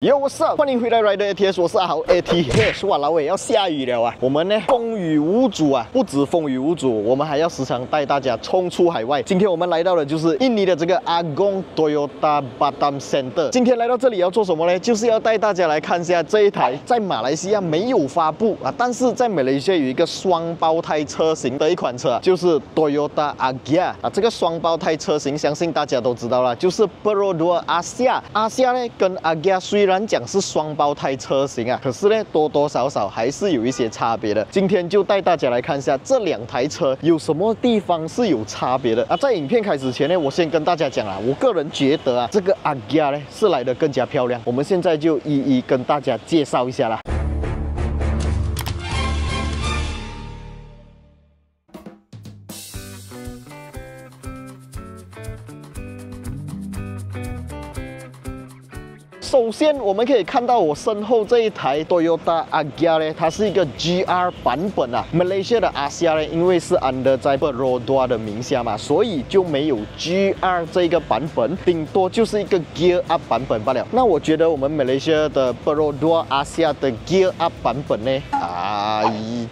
Yo, what's up？ 欢迎回来 Rider ATS， 我是阿豪 ATS。哇，老伟要下雨了啊！我们呢风雨无阻啊，不止风雨无阻，我们还要时常带大家冲出海外。今天我们来到的就是印尼的这个 Agong Toyota Batam Center。今天来到这里要做什么呢？就是要带大家来看一下这一台在马来西亚没有发布啊，但是在马来西亚有一个双胞胎车型的一款车啊，就是 Toyota Agya 啊。这个双胞胎车型相信大家都知道了，就是 Perodua Asia。Asia 呢跟 Agya 虽然讲是双胞胎车型啊，可是呢多多少少还是有一些差别的。今天就带大家来看一下这两台车有什么地方是有差别的啊。在影片开始前呢，我先跟大家讲啊，我个人觉得啊，这个 Agya 呢是来得更加漂亮。我们现在就一一跟大家介绍一下啦。首先，我们可以看到我身后这一台 Toyota Agya 呢，它是一个 GR 版本啊。Malaysia 的 Asia 呢，因为是 under 在 Perodua 的名下嘛，所以就没有 GR 这个版本，顶多就是一个 Gear Up 版本罢了。那我觉得我们 Malaysia 的 Perodua Asia 的 Gear Up 版本呢，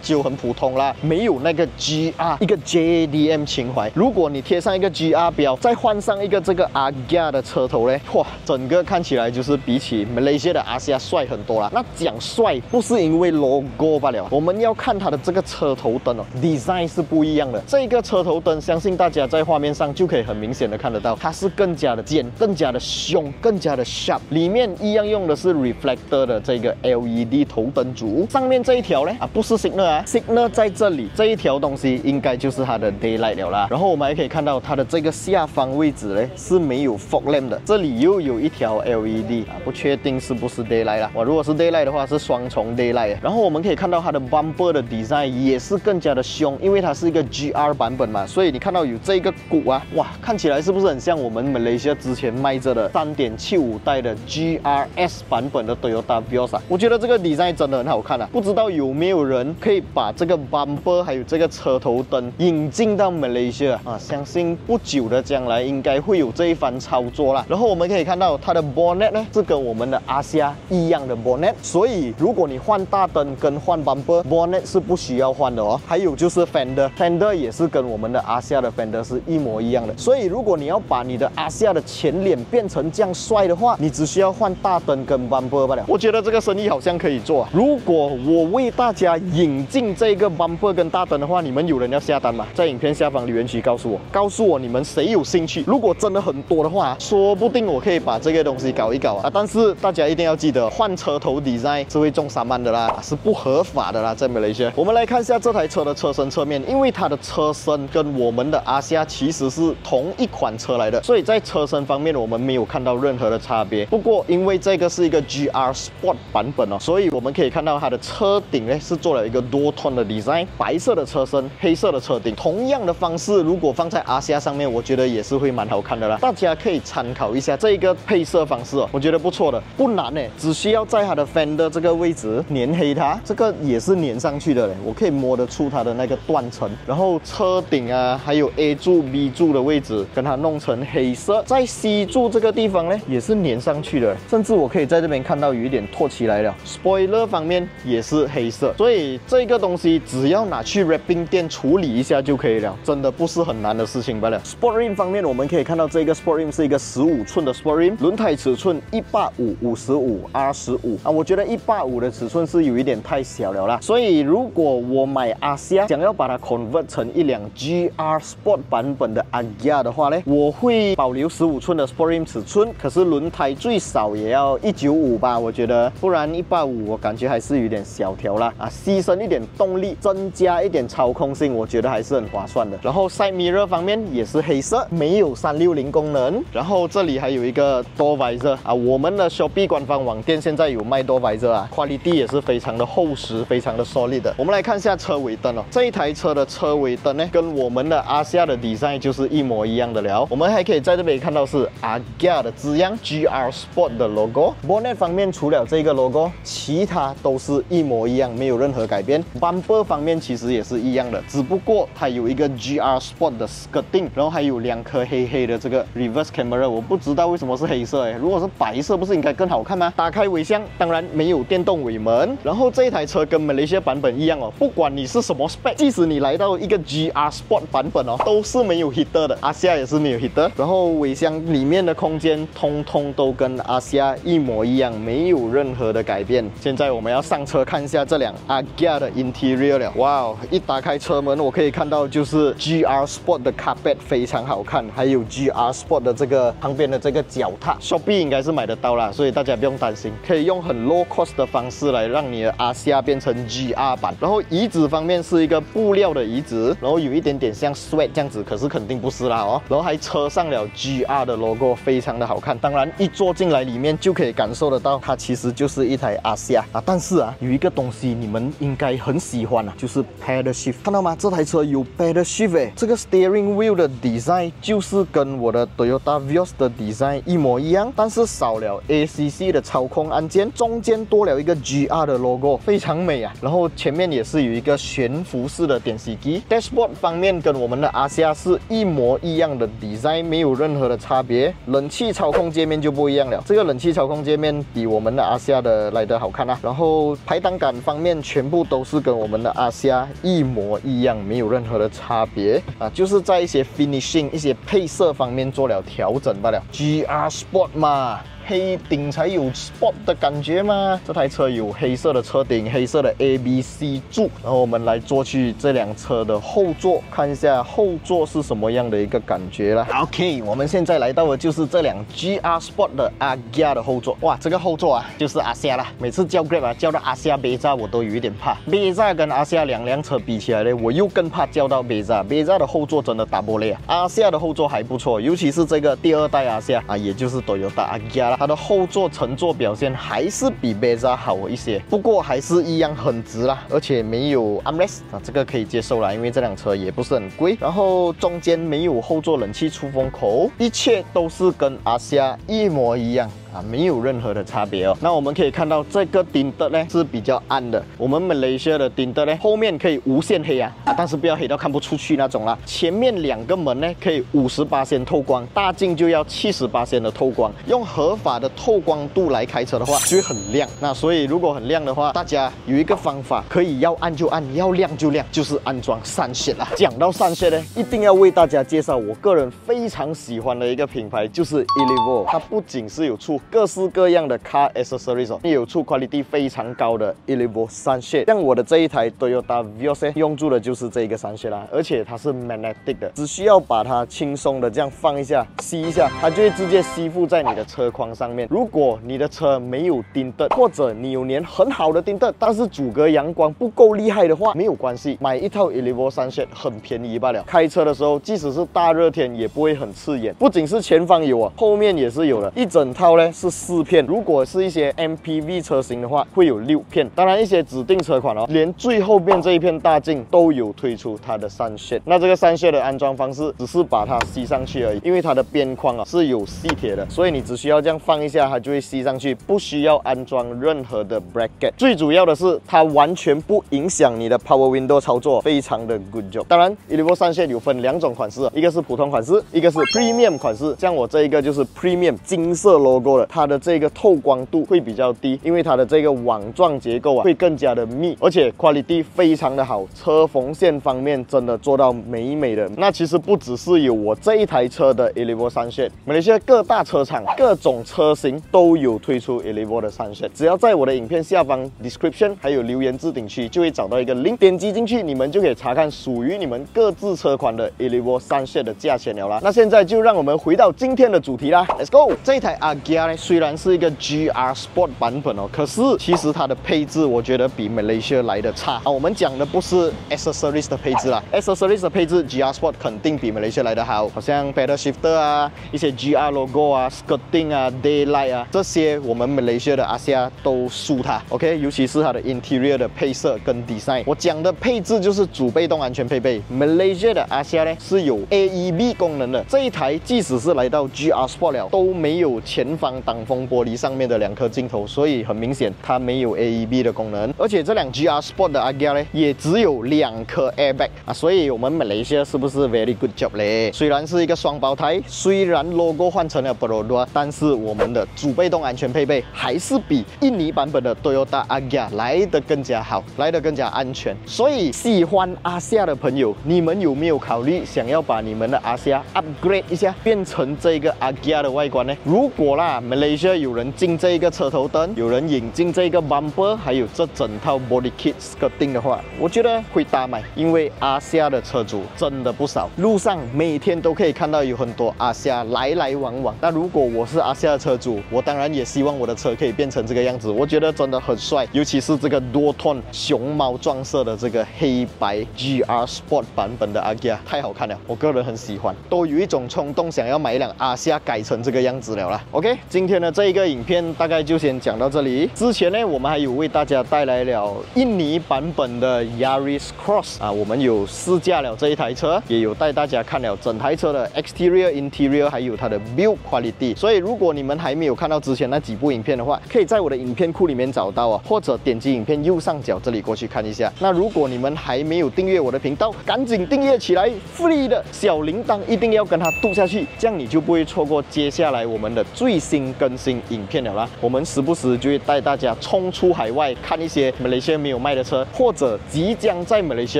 就很普通啦，没有那个 GR 一个 JDM 情怀。如果你贴上一个 GR 标，再换上一个这个 Agya 的车头呢，哇，整个看起来就是比起马来西亚的阿西亚帅很多啦。那讲帅不是因为 logo 罢了，我们要看它的这个车头灯哦 ，design 是不一样的。这个车头灯，相信大家在画面上就可以很明显的看得到，它是更加的尖、更加的凶、更加的 sharp。里面一样用的是 reflector 的这个 LED 头灯组。上面这一条呢，不是 signal 啊 ，signal 在这里，这一条东西应该就是它的 daylight 了啦。然后我们还可以看到它的这个下方位置呢是没有 fog lamp 的，这里又有一条 LED。不确定是不是 daylight 啦。如果是 daylight 的话，是双重 daylight。然后我们可以看到它的 bumper 的 design 也是更加的凶，因为它是一个 GR 版本嘛，所以你看到有这个鼓啊，哇，看起来是不是很像我们马来西亚之前卖着的3.75代的 GRS 版本的 Toyota Vios 啊？我觉得这个 design 真的很好看啊！不知道有没有人可以把这个 bumper 还有这个车头灯引进到马来西亚啊？相信不久的将来应该会有这一番操作啦。然后我们可以看到它的 bonnet 呢，是跟我们的阿西亚一样的 bonnet， 所以如果你换大灯跟换 bumper，bonnet 是不需要换的哦。还有就是 fender 也是跟我们的阿西亚的 fender 是一模一样的。所以如果你要把你的阿西亚的前脸变成这样帅的话，你只需要换大灯跟 bumper 罢了。我觉得这个生意好像可以做啊。如果我为大家引进这个 bumper 跟大灯的话，你们有人要下单吗？在影片下方留言区告诉我你们谁有兴趣。如果真的很多的话，说不定我可以把这个东西搞一搞啊。但是大家一定要记得，换车头 design 是会中3万的啦，是不合法的啦，在马来西亚。我们来看一下这台车的车身侧面，因为它的车身跟我们的阿西亚其实是同一款车来的，所以在车身方面我们没有看到任何的差别。不过因为这个是一个 GR Sport 版本哦，所以我们可以看到它的车顶呢是做了一个多 tone 的 design， 白色的车身，黑色的车顶。同样的方式，如果放在阿西亚上面，我觉得也是会蛮好看的啦。大家可以参考一下这一个配色方式哦，我觉得不错的。不难呢，只需要在它的 fender 这个位置粘黑它，这个也是粘上去的嘞，我可以摸得出它的那个断层。然后车顶啊，还有 A 柱、B 柱的位置，跟它弄成黑色，在 C 柱这个地方呢，也是粘上去的，甚至我可以在这边看到有一点托起来了。Spoiler 方面也是黑色，所以这个东西只要拿去 wrapping 店处理一下就可以了，真的不是很难的事情罢了。Sport rim 方面，我们可以看到这个 Sport rim 是一个15寸的 Sport rim， 轮胎尺寸185/55R15啊，我觉得185的尺寸是有一点太小了啦，所以如果我买阿西亚想要把它 convert 成一辆 GR Sport 版本的 Agya 的话呢，我会保留15寸的 Sport rim 尺寸，可是轮胎最少也要195吧，我觉得，不然185我感觉还是有点小条啦啊，牺牲一点动力，增加一点操控性，我觉得还是很划算的。然后 side mirror 方面也是黑色，没有360功能，然后这里还有一个 door visor 啊，我们的 Shopee 官方网店现在有卖 door visor 啊 ，quality 也是非常的厚实，非常的 solid 的。我们来看一下车尾灯哦，这一台车的车尾灯呢，跟我们的阿西亚的 design 就是一模一样的了。我们还可以在这边看到是 Agya 的字样 ，GR Sport 的 logo。Bonnet 方面除了这个 logo， 其他都是一模一样，没有任何改变。Bumper 方面其实也是一样的，只不过它有一个 GR Sport 的 skirting， 然后还有2颗黑黑的这个 reverse camera， 我不知道为什么是黑色哎，如果是白色不是应该更好看吗？打开尾箱，当然没有电动尾门。然后这一台车跟马来西亚版本一样哦，不管你是什么 spec， 即使你来到一个 GR Sport 版本哦，都是没有 heater 的。阿西亚也是没有 heater。然后尾箱里面的空间通通都跟阿西亚一模一样，没有任何的改变。现在我们要上车看一下这辆 Agya 的 interior 了。哇哦，一打开车门，我可以看到就是 GR Sport 的 carpet 非常好看，还有 GR Sport 的这个旁边的这个脚踏 ，Shopee 应该是买得到啦，所以大家不用担心，可以用很 low cost 的方式来让你的阿西亚变成 GR 版。然后椅子方面是一个布料的椅子，然后有一点点像 sweat 这样子，可是肯定不是啦哦。然后还车上了 GR 的 logo， 非常的好看。当然一坐进来里面就可以感受得到，它其实就是一台阿西亚啊。但是啊，有一个东西你们应该很喜欢啊，就是 pedal shift， 看到吗？这台车有 pedal shift 哎，这个 steering wheel 的 design 就是跟我的 Toyota Vios 的 design 一模一样，但是少了 ACC 的操控按键，中间多了一个 GR 的 logo， 非常美啊。然后前面也是有一个悬浮式的点洗机 ，dashboard 方面跟我们的阿西亚是一模一样的 design， 没有任何的差别。冷气操控界面就不一样了，这个冷气操控界面比我们的阿西亚的来得好看啊。然后排档杆方面全部都是跟我们的阿西亚一模一样，没有任何的差别啊，就是在一些 finishing、一些配色方面做了调整罢了。GR Sport 嘛。黑顶才有 sport 的感觉吗？这台车有黑色的车顶，黑色的 ABC 柱。然后我们来坐去这辆车的后座，看一下后座是什么样的一个感觉了。OK， 我们现在来到的就是这辆 GR Sport 的 Agya 的后座。哇，这个后座啊，就是阿西亚啦。每次叫 Grab 啊，叫到阿西亚贝扎，我都有一点怕。贝扎跟阿西亚两辆车比起来呢，我又更怕叫到贝扎。贝扎的后座真的打玻璃啊，阿西亚的后座还不错，尤其是这个第二代阿西亚啊，也就是 Toyota Agya 啦。它的后座乘坐表现还是比 Beza 好一些，不过还是一样很直啦，而且没有 armrest 啊，这个可以接受啦，因为这辆车也不是很贵。然后中间没有后座冷气出风口，一切都是跟阿西亚一模一样。没有任何的差别哦。那我们可以看到这个顶灯呢是比较暗的，我们马来西亚的顶灯呢后面可以无限黑啊，但是不要黑到看不出去那种啦。前面两个门呢可以50%透光，大镜就要70%的透光。用合法的透光度来开车的话，就会很亮。那所以如果很亮的话，大家有一个方法可以要暗就暗，要亮就亮，就是安装Sunshade啦。讲到Sunshade呢，一定要为大家介绍我个人非常喜欢的一个品牌，就是 Elevo。它不仅是有出各式各样的 car accessories， 也有出 quality 非常高的 Elevo Sunshade。像我的这一台 Toyota Vios 用住的就是这个 Sunshade 啦，而且它是 magnetic 的，只需要把它轻松的这样放一下，吸一下，它就会直接吸附在你的车框上面。如果你的车没有钉灯，或者你有粘很好的钉灯，但是阻隔阳光不够厉害的话，没有关系，买一套 Elevo Sunshade 很便宜罢了。开车的时候，即使是大热天也不会很刺眼。不仅是前方有啊，后面也是有的，一整套呢是4片。如果是一些 MPV 车型的话，会有6片。当然，一些指定车款哦，连最后面这一片大镜都有推出它的Sunshade。那这个Sunshade的安装方式只是把它吸上去而已，因为它的边框啊是有吸铁的，所以你只需要这样放一下，它就会吸上去，不需要安装任何的 bracket。最主要的是，它完全不影响你的 Power Window 操作，非常的 good job。当然 ，Elevo Sunshade 有分2种款式，一个是普通款式，一个是 Premium 款式。像我这一个就是 Premium 金色 logo 的，它的这个透光度会比较低，因为它的这个网状结构啊会更加的密，而且 quality 非常的好，车缝线方面真的做到美美的。那其实不只是有我这一台车的 Elevo Sunshade， 马来西亚各大车厂各种车型都有推出 Elevo 的 Sunshade。只要在我的影片下方 description 还有留言置顶区，就会找到一个 link， 点击进去，你们就可以查看属于你们各自车款的 Elevo Sunshade 的价钱了啦。那现在就让我们回到今天的主题啦 ，Let's go！ 这一台 Agya 呢，虽然是一个 GR Sport 版本哦，可是其实它的配置我觉得比 Malaysia 来的差啊。我们讲的不是 accessories 的配置啦 ，accessories 的配置 GR Sport 肯定比 Malaysia 来的好，好像 pedal shifter 啊，一些 GR logo 啊 ，skirting 啊 ，daylight 啊，这些我们 Malaysia 的阿西亚都输它。OK， 尤其是它的 interior 的配色跟 design。我讲的配置就是主被动安全配备 ，Malaysia 的阿西亚呢是有 AEB 功能的。这一台即使是来到 GR Sport 了，都没有前方方挡风玻璃上面的2颗镜头，所以很明显它没有 AEB 的功能。而且这辆 GR Sport 的 Agya 呢，也只有2颗 airbag 啊，所以我们马来西亚是不是 very good job 嘞？虽然是一个双胞胎，虽然 logo 换成了 Perodua， 但是我们的主被动安全配备还是比印尼版本的 Toyota Agya 来得更加好，来得更加安全。所以喜欢阿夏的朋友，你们有没有考虑想要把你们的阿夏 upgrade 一下，变成这个 Agya 的外观呢？如果啦，马来西亚有人进这个车头灯，有人引进这个 bumper， 还有这整套 body kit skirting 的话，我觉得会大卖，因为阿夏的车主真的不少，路上每天都可以看到有很多阿夏来来往往。那如果我是阿夏的车主，我当然也希望我的车可以变成这个样子，我觉得真的很帅，尤其是这个多 tone 熊猫撞色的这个黑白 GR Sport 版本的 Agya 太好看了，我个人很喜欢，都有一种冲动想要买一辆阿夏改成这个样子了啦。OK， 今天的这一个影片大概就先讲到这里。之前呢，我们还有为大家带来了印尼版本的 Yaris Cross 啊，我们有试驾了这一台车，也有带大家看了整台车的 exterior、interior 还有它的 build quality。所以如果你们还没有看到之前那几部影片的话，可以在我的影片库里面找到哦，或者点击影片右上角这里过去看一下。那如果你们还没有订阅我的频道，赶紧订阅起来 ，free 的小铃铛一定要跟它嘟下去，这样你就不会错过接下来我们的最新更新影片了啦。我们时不时就会带大家冲出海外看一些马来西亚没有卖的车，或者即将在马来西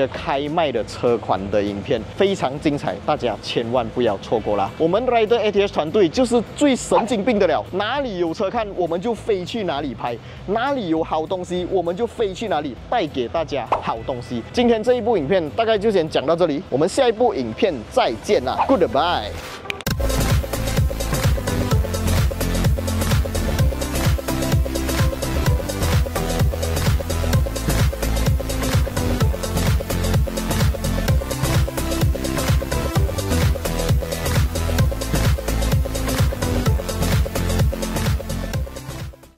亚开卖的车款的影片，非常精彩，大家千万不要错过啦。我们 Rider ATS 团队就是最神经病的了，哪里有车看我们就飞去哪里拍，哪里有好东西我们就飞去哪里带给大家好东西。今天这一部影片大概就先讲到这里，我们下一部影片再见啦 ，Goodbye。